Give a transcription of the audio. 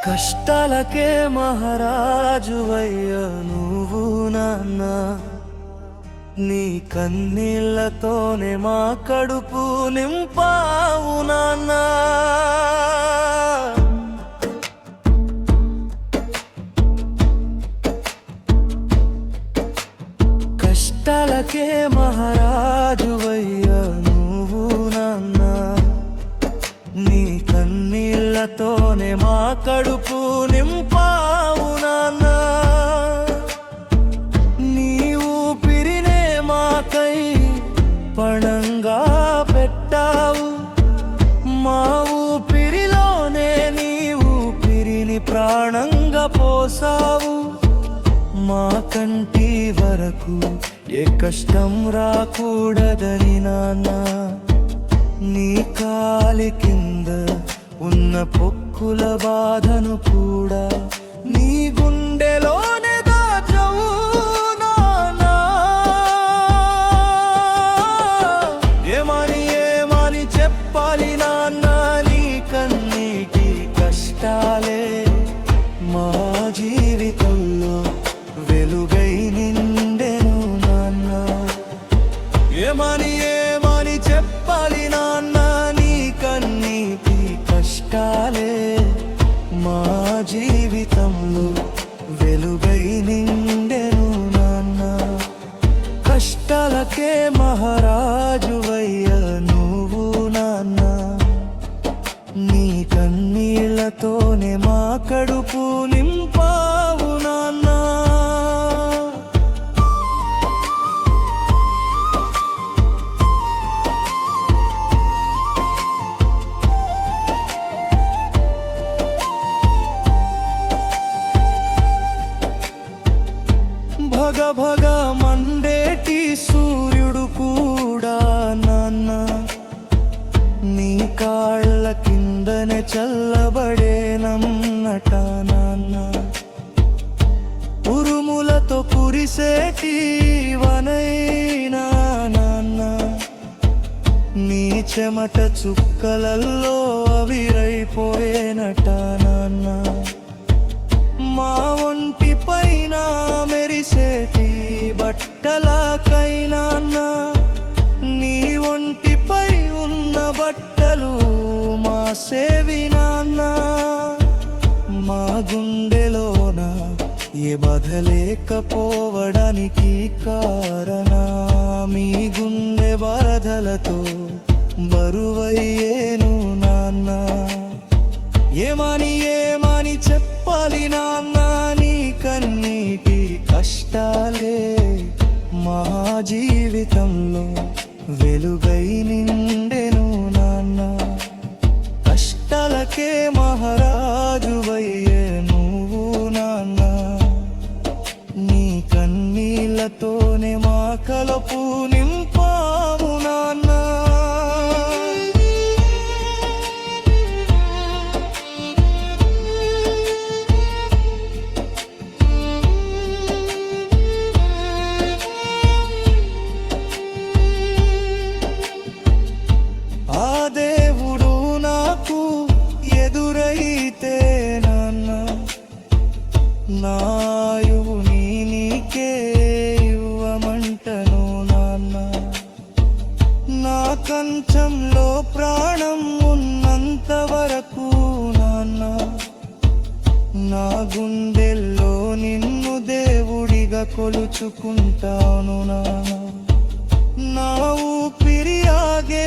కష్టాలకే మహారాజువయ్య నువ్వు నాన్న, నీ కన్నీళ్లతోనే మా కడుపు నింపావు నాన్న. కష్టాలకే మహారాజువయ్య నువ్వు నాన్న, నీ కన్నీళ్లతోనే మా కడుపు నింపావు నాన్న. నీ ఊపిరినే మాకై పణంగా పెట్టావు, మా ఊపిరిలోనే నీ ఊపిరిని ప్రాణంగా పోసావు. మా కంటి వరకు ఏ కష్టం రాకూడదని నాన్న, నీ కాలి కింద ఉన్న పొక్కుల బాధను కూడా నీ గుండెలోనే దాచవు నాన్నా. ఏమని చెప్పాలి నాన్న, నీ కన్నీటి కష్టాలే మా జీవితంలో వెలుగై నిండెను నాన్న. ఏమని చెప్పాలి నాన్న, నీ కన్నీటి కష్టాలే మా జీవితంలో వెలుగై నిండెను నాన్న. కష్టాలకే మహారాజువయ్య నువ్వు నాన్న, నీ కన్నీళ్లతోనే మా కడుపు నింపావు నాన్న. భగ భగ మండేటి సూర్యుడు కూడా నాన్న, నీ కాళ్ళ కిందనే చల్లబడేనన్నట నాన్న. ఉరుములతో కురిసేటి వనైనా నాన్న, నీ చెమట చుక్కలల్లో అవిరైపోయేనట నాన్న. మా ఒంటి పైన మెరిసేటి బట్టలకైనా నీ ఒంటిపై ఉన్న బట్టలు మా సేవి నాన్న. మా గుండెలోన ఏ బాధ లేకపోవడానికి కారణ మీ గుండె బాధలతో బరువయ్యేను నాన్న. ఏమని చెప్పాలి నాన్న, నీ కన్నీటి కష్టాలే మా జీవితంలో వెలుగై నిండెను నాన్న. కష్టాలకే మహారాజువయ్యే నువ్వు నాన్న, నీ కన్నీళ్లతోనే మా కలుపు నింపావు నాన్న. దేవుడు నాకు ఎదురైతే నాన్న, నాయువు నీకే ఇవ్వమంటను నాన్న. నా కంచంలో ప్రాణం ఉన్నంత వరకు నాన్న, నా గుండెల్లో నిన్ను దేవుడిగా కొలుచుకుంటాను నాన్న. నా ఊపిరి ఆగే